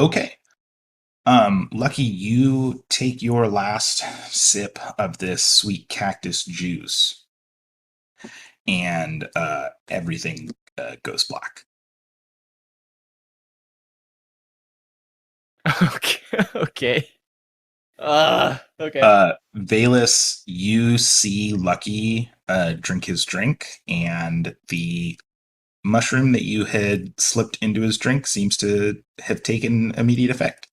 Okay. Lucky, you take your last sip of this sweet cactus juice, and everything goes black. Okay. Okay. Okay. Valus, you see Lucky drink his drink, and the mushroom that you had slipped into his drink seems to have taken immediate effect.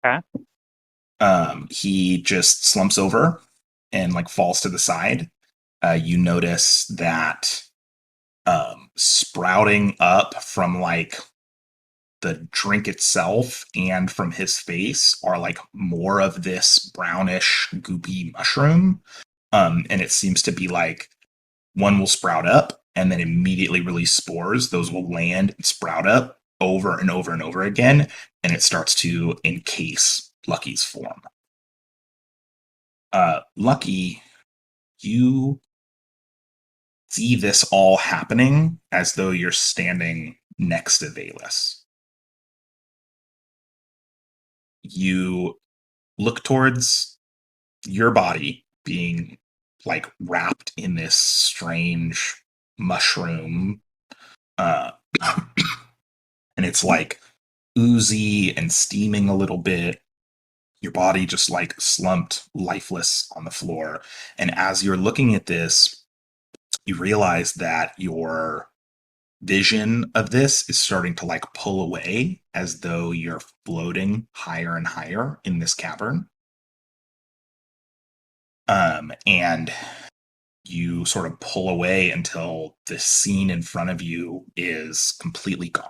Okay. He just slumps over and like falls to the side. You notice that sprouting up from like the drink itself and from his face are like more of this brownish goopy mushroom. And it seems to be like one will sprout up and then immediately release spores. Those will land and sprout up over and over and over again, and it starts to encase Lucky's form. Lucky, you see this all happening as though you're standing next to Valus. You look towards your body being like wrapped in this strange mushroom, uh, and it's like oozy and steaming a little bit. Your body just like slumped lifeless on the floor. And as you're looking at this, you realize that your vision of this is starting to like pull away as though you're floating higher and higher in this cavern. And you sort of pull away until the scene in front of you is completely gone.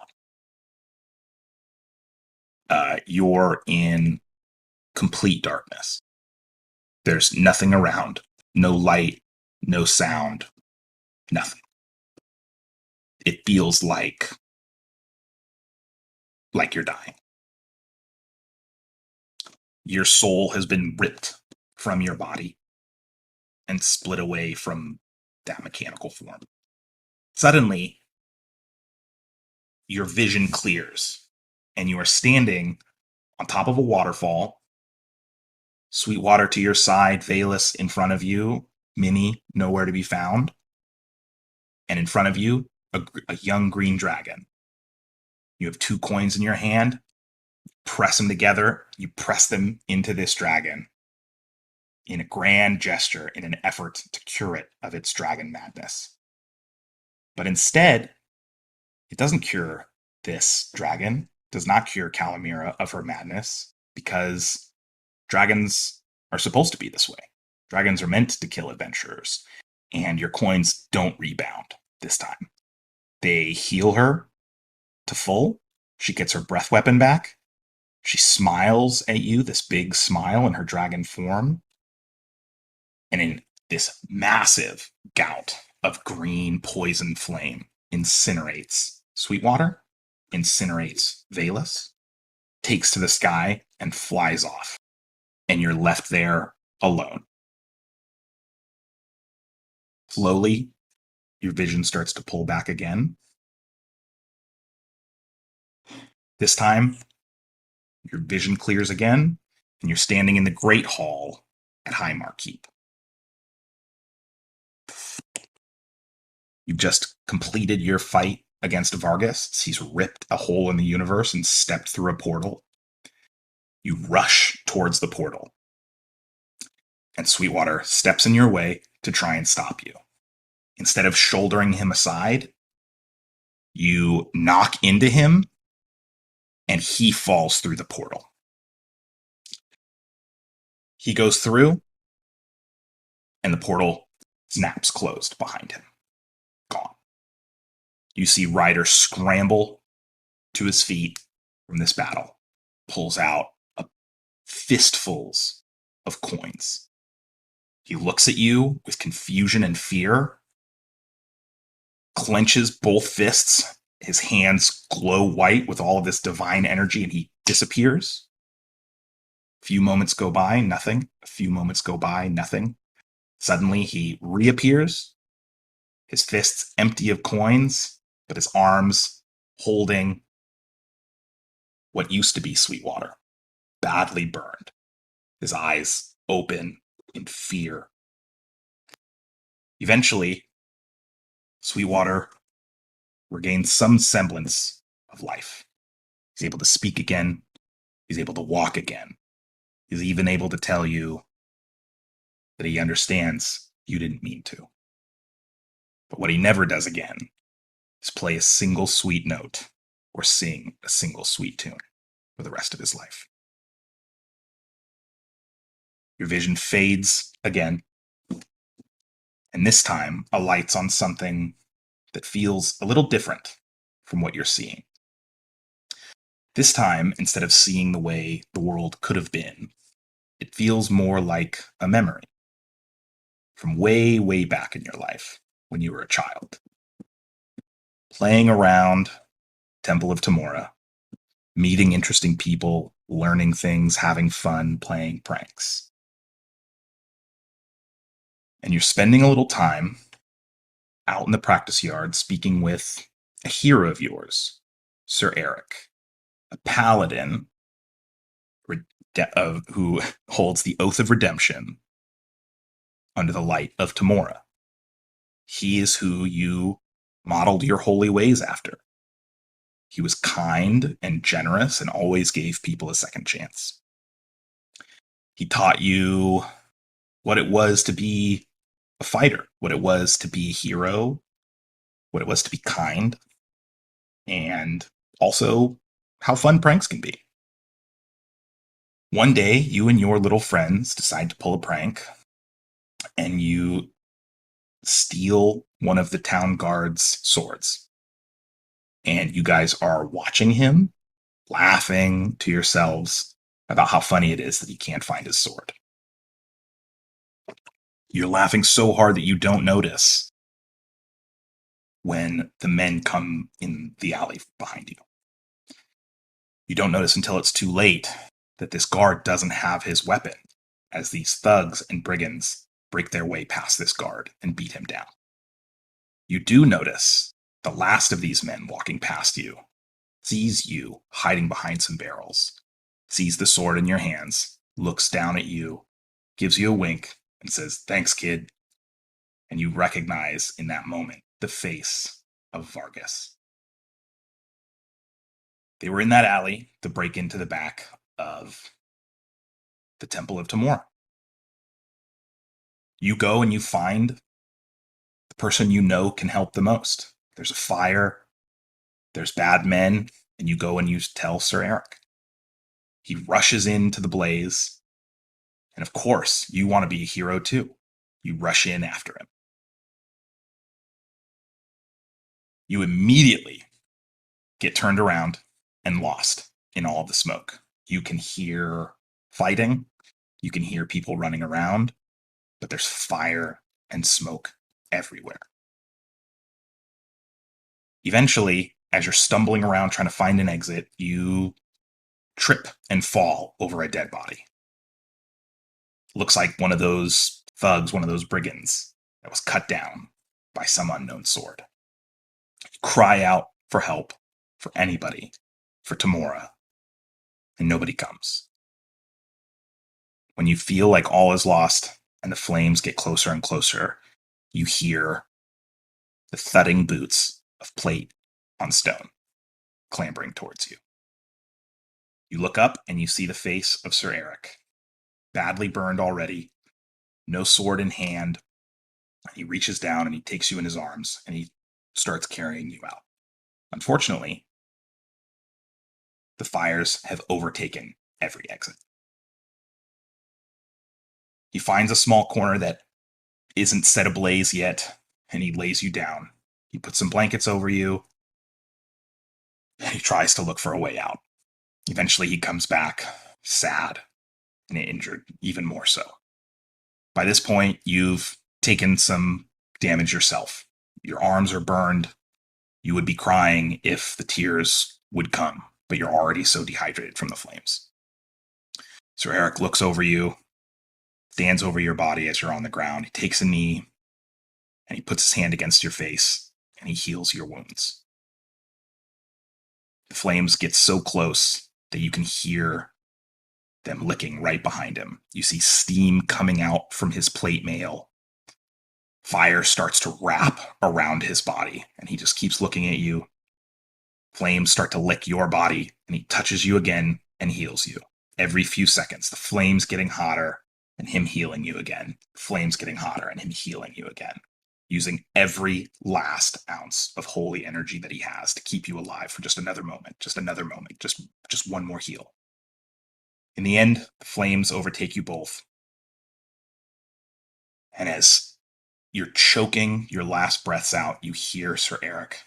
You're in complete darkness. There's nothing around, no light, no sound, nothing. It feels like you're dying. Your soul has been ripped from your body and split away from that mechanical form. Suddenly, your vision clears, and you are standing on top of a waterfall. Sweetwater to your side, Valus in front of you, Minnie nowhere to be found, and in front of you, a young green dragon. You have two coins in your hand, press them together, you press them into this dragon in a grand gesture in an effort to cure it of its dragon madness. But instead, it doesn't cure this dragon, does not cure Calamira of her madness, because dragons are supposed to be this way. Dragons are meant to kill adventurers, and your coins don't rebound this time. They heal her to full. She gets her breath weapon back. She smiles at you, this big smile in her dragon form. And in this massive gout of green poison flame, incinerates Sweetwater, incinerates Valus, takes to the sky, and flies off. And you're left there alone. Slowly, your vision starts to pull back again. This time, your vision clears again, and you're standing in the Great Hall at Highmark Keep. You've just completed your fight against Vargas. He's ripped a hole in the universe and stepped through a portal. You rush towards the portal, and Sweetwater steps in your way to try and stop you. Instead of shouldering him aside, you knock into him, and he falls through the portal. He goes through, and the portal snaps closed behind him. Gone. You see Ryder scramble to his feet from this battle, pulls out a fistfuls of coins. He looks at you with confusion and fear, clenches both fists. His hands glow white with all of this divine energy, and he disappears. A few moments go by, nothing. A few moments go by, nothing. Suddenly, he reappears, his fists empty of coins, but his arms holding what used to be Sweetwater, badly burned, his eyes open in fear. Eventually, Sweetwater regains some semblance of life. He's able to speak again. He's able to walk again. He's even able to tell you that he understands you didn't mean to. But what he never does again is play a single sweet note or sing a single sweet tune for the rest of his life. Your vision fades again, and this time alights on something that feels a little different from what you're seeing. This time, instead of seeing the way the world could have been, it feels more like a memory from way, way back in your life when you were a child. Playing around Temple of Tamora, meeting interesting people, learning things, having fun, playing pranks. And you're spending a little time out in the practice yard speaking with a hero of yours, Sir Eric, a paladin who holds the Oath of Redemption under the light of Tamora. He is who you modeled your holy ways after. He was kind and generous and always gave people a second chance. He taught you what it was to be a fighter, what it was to be a hero, what it was to be kind, and also how fun pranks can be. One day, you and your little friends decide to pull a prank, and you steal one of the town guard's swords. And you guys are watching him, laughing to yourselves about how funny it is that he can't find his sword. You're laughing so hard that you don't notice when the men come in the alley behind you. You don't notice until it's too late that this guard doesn't have his weapon, as these thugs and brigands break their way past this guard and beat him down. You do notice the last of these men walking past you sees you hiding behind some barrels, sees the sword in your hands, looks down at you, gives you a wink, and says, "Thanks, kid." And you recognize in that moment the face of Vargas. They were in that alley to break into the back of the Temple of Tamora. You go and you find the person you know can help the most. There's a fire, there's bad men, and you go and you tell Sir Eric. He rushes into the blaze, and of course, you want to be a hero too. You rush in after him. You immediately get turned around and lost in all of the smoke. You can hear fighting, you can hear people running around, but there's fire and smoke everywhere. Eventually, as you're stumbling around trying to find an exit, you trip and fall over a dead body. Looks like one of those thugs, one of those brigands that was cut down by some unknown sword. You cry out for help, for anybody, for Tamora, and nobody comes. When you feel like all is lost and the flames get closer and closer, you hear the thudding boots of plate on stone clambering towards you. You look up and you see the face of Sir Eric, badly burned already, no sword in hand. He reaches down and he takes you in his arms and he starts carrying you out. Unfortunately, the fires have overtaken every exit. He finds a small corner that isn't set ablaze yet, and he lays you down. He puts some blankets over you, and he tries to look for a way out. Eventually, he comes back, sad and injured, even more so. By this point, you've taken some damage yourself. Your arms are burned. You would be crying if the tears would come, but you're already so dehydrated from the flames. Sir Eric looks over you, stands over your body as you're on the ground. He takes a knee, and he puts his hand against your face, and he heals your wounds. The flames get so close that you can hear them licking right behind him. You see steam coming out from his plate mail. Fire starts to wrap around his body, and he just keeps looking at you. Flames start to lick your body, and he touches you again and heals you. Every few seconds, the flames getting hotter and him healing you again. Flames getting hotter and him healing you again. Using every last ounce of holy energy that he has to keep you alive for just another moment, just one more heal. In the end, the flames overtake you both. And as you're choking your last breaths out, you hear Sir Eric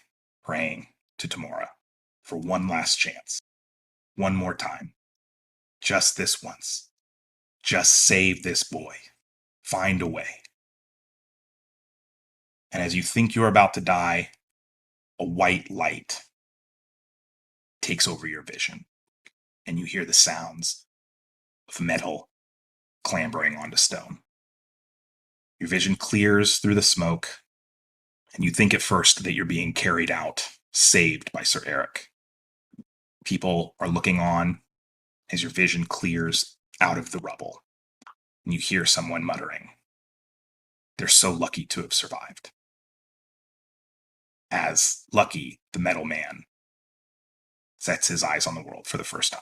praying to Tamora for one last chance. One more time. Just this once. Just save this boy. Find a way. And as you think you're about to die, a white light takes over your vision, and you hear the sounds of metal clambering onto stone. Your vision clears through the smoke, and you think at first that you're being carried out, saved by Sir Eric. People are looking on as your vision clears out of the rubble, and you hear someone muttering, "They're so lucky to have survived." As Lucky, the metal man, sets his eyes on the world for the first time.